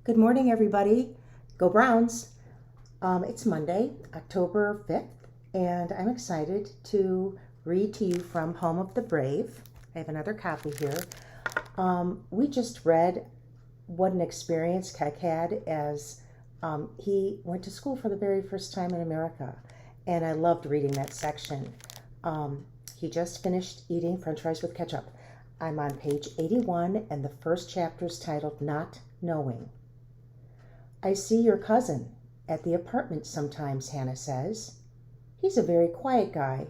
Good morning, everybody. Go Browns. It's Monday, October 5th, and I'm excited to read to you from Home of the Brave. I have another copy here. We just read what an experience Keck had as he went to school for the very first time in America, and I loved reading that section. He just finished eating French fries with ketchup. I'm on page 81, and the first chapter is titled Not Knowing. I see your cousin at the apartment sometimes, Hannah says. He's a very quiet guy.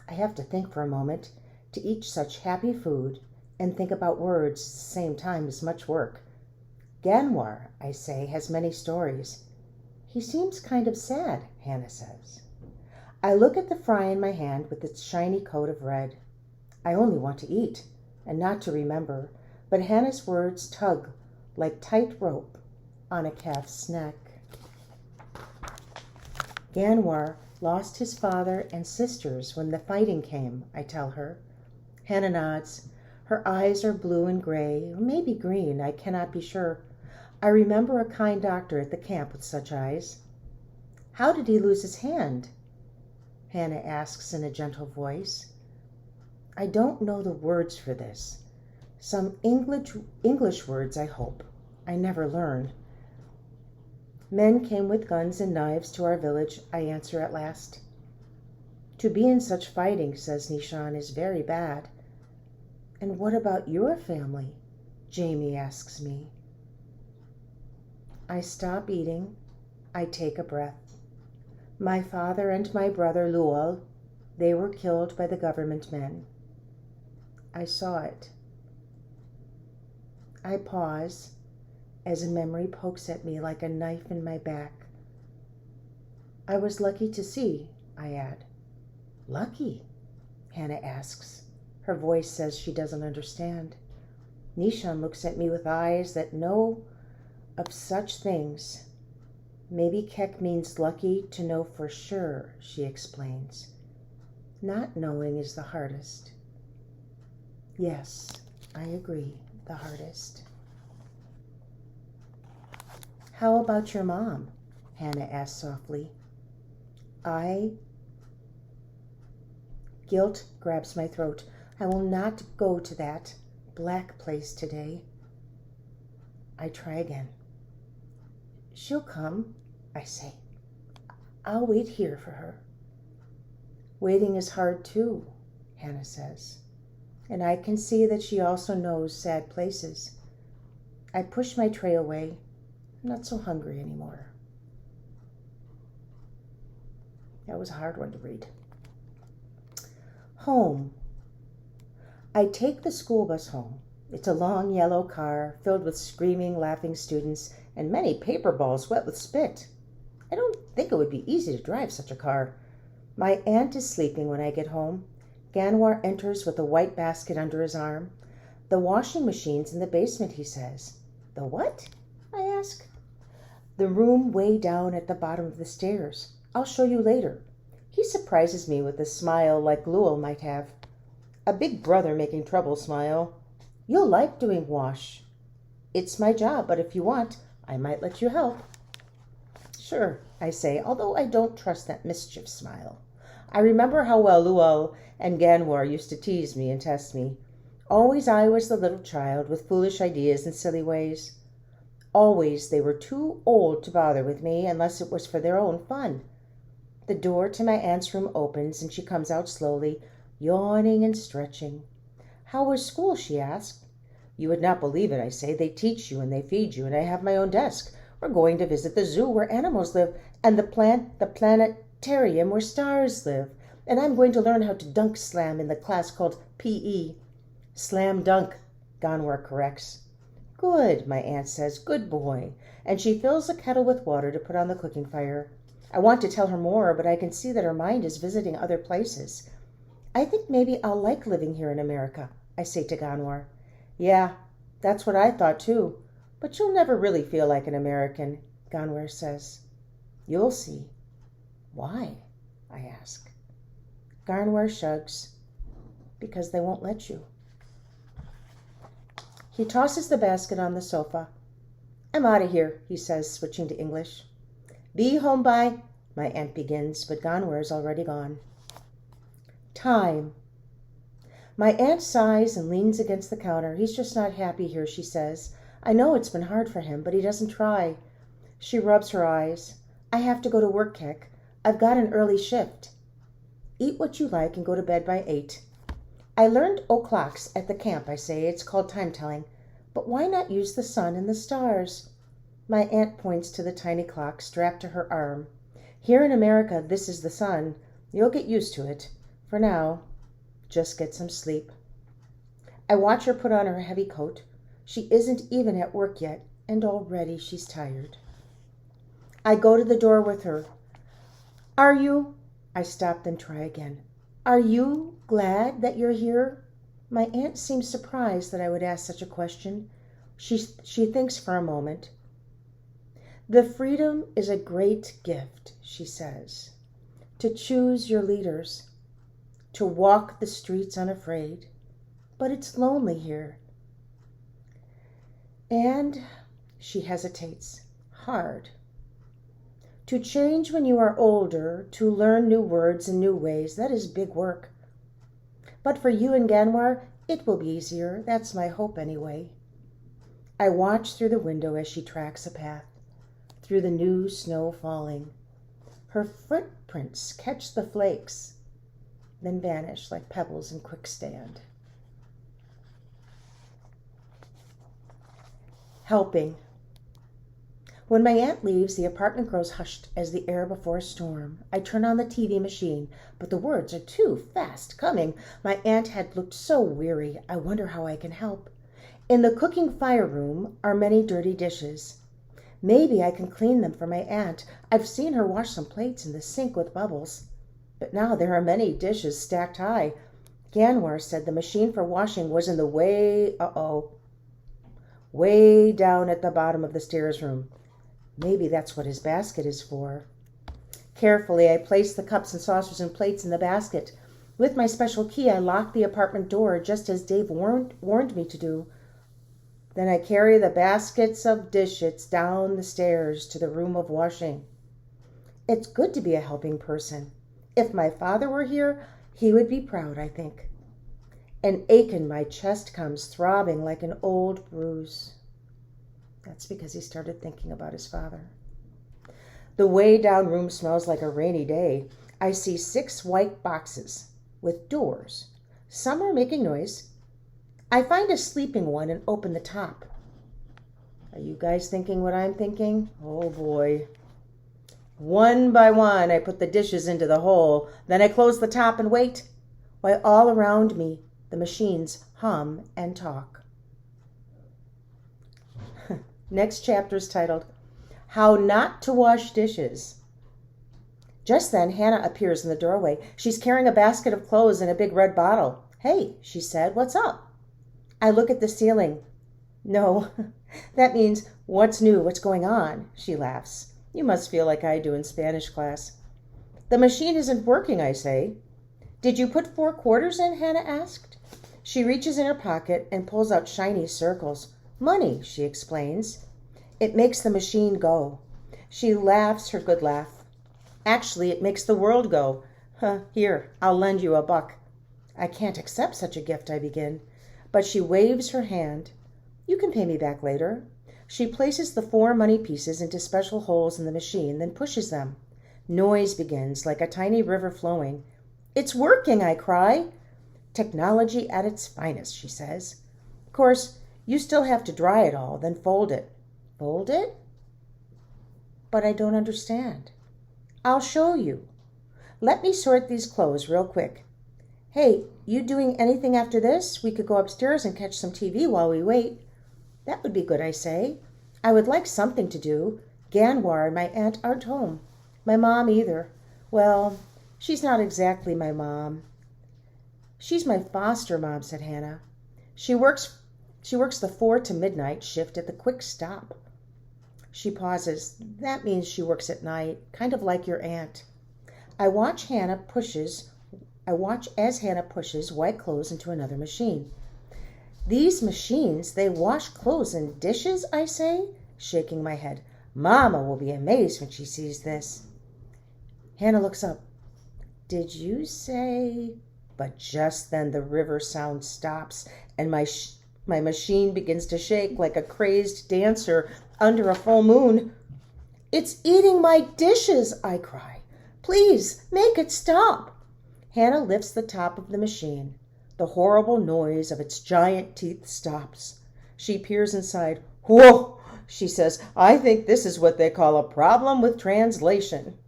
I have to think for a moment. To eat such happy food and think about words at the same time is much work. Ganwar, I say, has many stories. He seems kind of sad, Hannah says. I look at the fry in my hand with its shiny coat of red. I only want to eat and not to remember, but Hannah's words tug like tight rope on a calf's neck. Ganwar lost his father and sisters when the fighting came, I tell her. Hannah nods. Her eyes are blue and gray, or maybe green, I cannot be sure. I remember a kind doctor at the camp with such eyes. How did he lose his hand? Hannah asks in a gentle voice. I don't know the words for this. Some English words, I hope. I never learn. Men came with guns and knives to our village, I answer at last. To be in such fighting, says Nishan, is very bad. And what about your family? Jamie asks me. I stop eating. I take a breath. My father and my brother Luol, they were killed by the government men. I saw it. I pause as a memory pokes at me like a knife in my back. I was lucky to see, I add. Lucky? Hannah asks. Her voice says she doesn't understand. Nishan looks at me with eyes that know of such things. Maybe Keck means lucky to know for sure, she explains. Not knowing is the hardest. Yes, I agree, the hardest. How about your mom? Hannah asked softly. Guilt grabs my throat. I will not go to that black place today. I try again. She'll come, I say. I'll wait here for her. Waiting is hard too, Hannah says. And I can see that she also knows sad places. I push my tray away. I'm not so hungry anymore. That was a hard one to read. Home. I take the school bus home. It's a long yellow car filled with screaming, laughing students and many paper balls wet with spit. I don't think it would be easy to drive such a car. My aunt is sleeping when I get home. Ganwar enters with a white basket under his arm. The washing machine's in the basement, he says. The what? I ask. The room way down at the bottom of the stairs. I'll show you later. He surprises me with a smile like Luol might have. A big brother making trouble smile. You'll like doing wash. It's my job, but if you want, I might let you help. Sure, I say, although I don't trust that mischief smile. I remember how well Luol and Ganwar used to tease me and test me. Always I was the little child with foolish ideas and silly ways. Always they were too old to bother with me unless it was for their own fun. The door to my aunt's room opens and she comes out slowly, yawning and stretching. How was school? She asked. You would not believe it, I say. They teach you and they feed you, and I have my own desk. We're going to visit the zoo where animals live and the planetarium where stars live. And I'm going to learn how to dunk slam in the class called P.E. Slam dunk, Ganwar corrects. Good, my aunt says, good boy. And she fills a kettle with water to put on the cooking fire. I want to tell her more, but I can see that her mind is visiting other places. I think maybe I'll like living here in America, I say to Ganwar. Yeah, that's what I thought too. But you'll never really feel like an American, Ganwar says. You'll see. Why? I ask. Ganwar shrugs. Because they won't let you. He tosses the basket on the sofa. I'm out of here, he says, switching to English. Be home by, my aunt begins, but Ganwar's already gone. Time. My aunt sighs and leans against the counter. He's just not happy here, she says. I know it's been hard for him, but he doesn't try. She rubs her eyes. I have to go to work, Keck. I've got an early shift. Eat what you like and go to bed by 8. I learned o'clocks at the camp, I say. It's called time telling. But why not use the sun and the stars? My aunt points to the tiny clock strapped to her arm. Here in America, this is the sun. You'll get used to it. For now, just get some sleep. I watch her put on her heavy coat. She isn't even at work yet, and already she's tired. I go to the door with her. Are you? I stop, then try again. Are you glad that you're here? My aunt seems surprised that I would ask such a question. She thinks for a moment. The freedom is a great gift, she says. To choose your leaders. To walk the streets unafraid. But it's lonely here. And she hesitates. Hard. To change when you are older, to learn new words and new ways, that is big work. But for you and Ganwar, it will be easier. That's my hope anyway. I watch through the window as she tracks a path, through the new snow falling. Her footprints catch the flakes, then vanish like pebbles in quicksand. Helping. When my aunt leaves, the apartment grows hushed as the air before a storm. I turn on the TV machine, but the words are too fast coming. My aunt had looked so weary. I wonder how I can help. In the cooking fire room are many dirty dishes. Maybe I can clean them for my aunt. I've seen her wash some plates in the sink with bubbles. But now there are many dishes stacked high. Ganwar said the machine for washing was in the way down at the bottom of the stairs room. Maybe that's what his basket is for. Carefully, I place the cups and saucers and plates in the basket. With my special key, I lock the apartment door just as Dave warned me to do. Then I carry the baskets of dishes down the stairs to the room of washing. It's good to be a helping person. If my father were here, he would be proud, I think. An ache in my chest comes throbbing like an old bruise. That's because he started thinking about his father. The way down room smells like a rainy day. I see 6 white boxes with doors. Some are making noise. I find a sleeping one and open the top. Are you guys thinking what I'm thinking? Oh boy. One by one, I put the dishes into the hole. Then I close the top and wait, while all around me the machines hum and talk. Next chapter is titled, How Not to Wash Dishes. Just then, Hannah appears in the doorway. She's carrying a basket of clothes and a big red bottle. Hey, she said, what's up? I look at the ceiling. No, that means, what's new, what's going on? She laughs. You must feel like I do in Spanish class. The machine isn't working, I say. Did you put 4 quarters in? Hannah asked. She reaches in her pocket and pulls out shiny circles. Money, she explains. It makes the machine go. She laughs her good laugh. Actually, it makes the world go. Here, I'll lend you $1. I can't accept such a gift, I begin. But she waves her hand. You can pay me back later. She places the 4 money pieces into special holes in the machine, then pushes them. Noise begins, like a tiny river flowing. It's working, I cry. Technology at its finest, she says. Of course, you still have to dry it all, then fold it. Fold it? But I don't understand. I'll show you. Let me sort these clothes real quick. Hey, you doing anything after this? We could go upstairs and catch some TV while we wait. That would be good, I say. I would like something to do. Ganwar and my aunt aren't home. My mom either. Well, she's not exactly my mom. She's my foster mom, said Hannah. She works the 4 to midnight shift at the Quick Stop. She pauses. That means she works at night, kind of like your aunt. I watch as Hannah pushes white clothes into another machine. These machines, they wash clothes and dishes, I say? shaking my head. Mama will be amazed when she sees this. Hannah looks up. Did you say? But just then the river sound stops, and my machine begins to shake like a crazed dancer under a full moon. It's eating my dishes, I cry. Please, make it stop. Hannah lifts the top of the machine. The horrible noise of its giant teeth stops. She peers inside. Whoa, she says, I think this is what they call a problem with translation.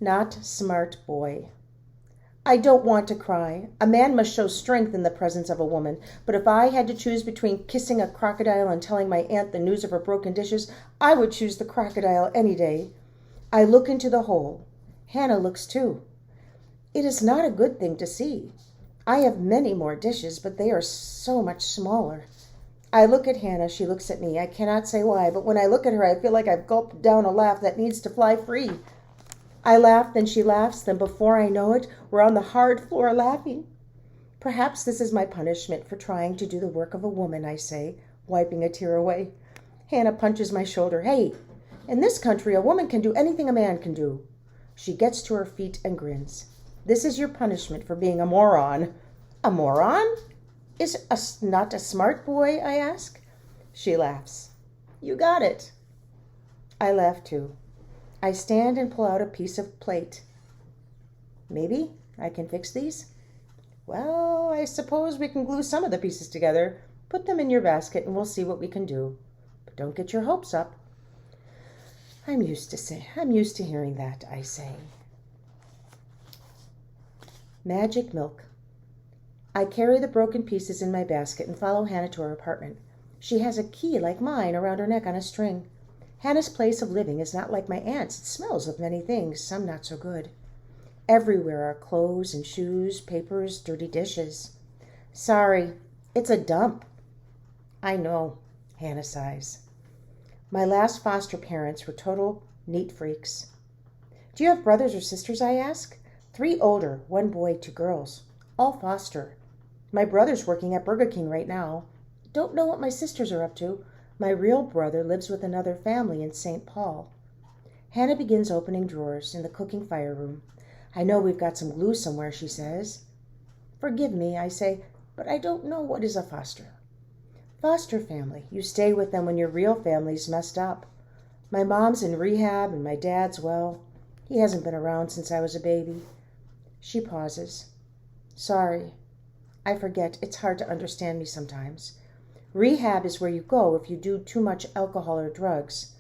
Not smart boy. I don't want to cry. A man must show strength in the presence of a woman. But if I had to choose between kissing a crocodile and telling my aunt the news of her broken dishes, I would choose the crocodile any day. I look into the hole. Hannah looks too. It is not a good thing to see. I have many more dishes, but they are so much smaller. I look at Hannah. She looks at me. I cannot say why, but when I look at her, I feel like I've gulped down a laugh that needs to fly free. I laugh, then she laughs, then before I know it, we're on the hard floor laughing. Perhaps this is my punishment for trying to do the work of a woman, I say, wiping a tear away. Hannah punches my shoulder. Hey, in this country, a woman can do anything a man can do. She gets to her feet and grins. This is your punishment for being a moron. A moron? Is not a smart boy, I ask. She laughs. You got it. I laugh too. I stand and pull out a piece of plate. Maybe I can fix these? Well, I suppose we can glue some of the pieces together. Put them in your basket and we'll see what we can do. But don't get your hopes up. I'm used to hearing that, I say. Magic milk. I carry the broken pieces in my basket and follow Hannah to her apartment. She has a key like mine around her neck on a string. Hannah's place of living is not like my aunt's. It smells of many things, some not so good. Everywhere are clothes and shoes, papers, dirty dishes. Sorry, it's a dump. I know, Hannah sighs. My last foster parents were total neat freaks. Do you have brothers or sisters, I ask? 3 older, 1 boy, 2 girls. All foster. My brother's working at Burger King right now. Don't know what my sisters are up to. My real brother lives with another family in St. Paul. Hannah begins opening drawers in the cooking fire room. I know we've got some glue somewhere, she says. Forgive me, I say, but I don't know what is a foster. Foster family. You stay with them when your real family's messed up. My mom's in rehab and my dad's, well, he hasn't been around since I was a baby. She pauses. Sorry. I forget. It's hard to understand me sometimes. Rehab is where you go if you do too much alcohol or drugs.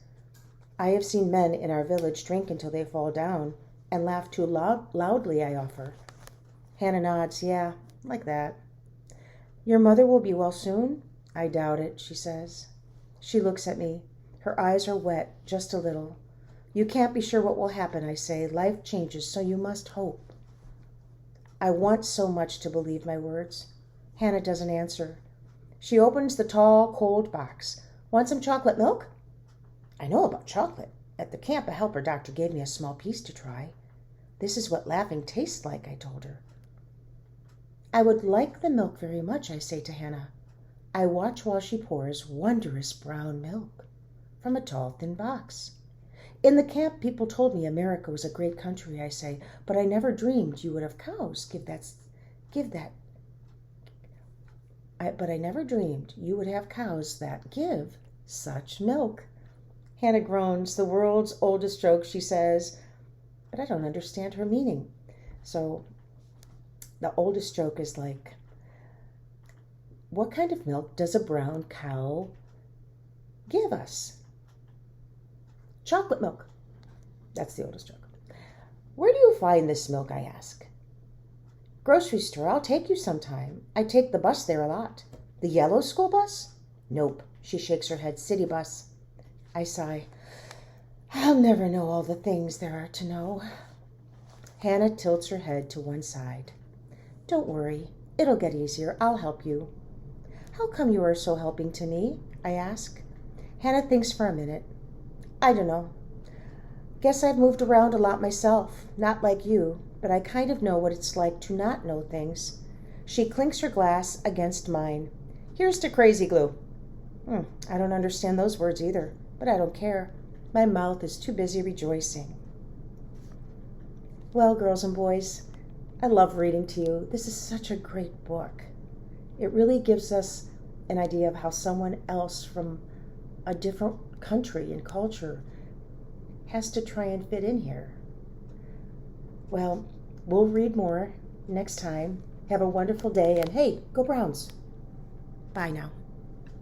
I have seen men in our village drink until they fall down and laugh too loudly, I offer. Hannah nods. Yeah, like that. Your mother will be well soon? I doubt it, she says. She looks at me. Her eyes are wet, just a little. You can't be sure what will happen, I say. Life changes, so you must hope. I want so much to believe my words. Hannah doesn't answer. She opens the tall, cold box. Want some chocolate milk? I know about chocolate. At the camp, a helper doctor gave me a small piece to try. This is what laughing tastes like, I told her. I would like the milk very much, I say to Hannah. I watch while she pours wondrous brown milk from a tall, thin box. In the camp, people told me America was a great country, I say, but I never dreamed you would have cows but I never dreamed you would have cows that give such milk. Hannah groans. The world's oldest joke, she says, but I don't understand her meaning. So the oldest joke is like, what kind of milk does a brown cow give us? Chocolate milk. That's the oldest joke. Where do you find this milk, I ask. Grocery store. I'll take you sometime. I take the bus there a lot. The yellow school bus? Nope. She shakes her head. City bus. I sigh. I'll never know all the things there are to know. Hannah tilts her head to one side. Don't worry. It'll get easier. I'll help you. How come you are so helping to me? I ask. Hannah thinks for a minute. I don't know. Guess I've moved around a lot myself. Not like you, but I kind of know what it's like to not know things. She clinks her glass against mine. Here's to crazy glue. I don't understand those words either, but I don't care. My mouth is too busy rejoicing. Well, girls and boys, I love reading to you. This is such a great book. It really gives us an idea of how someone else from a different country and culture has to try and fit in here. Well, we'll read more next time. Have a wonderful day, and hey, go Browns. Bye now.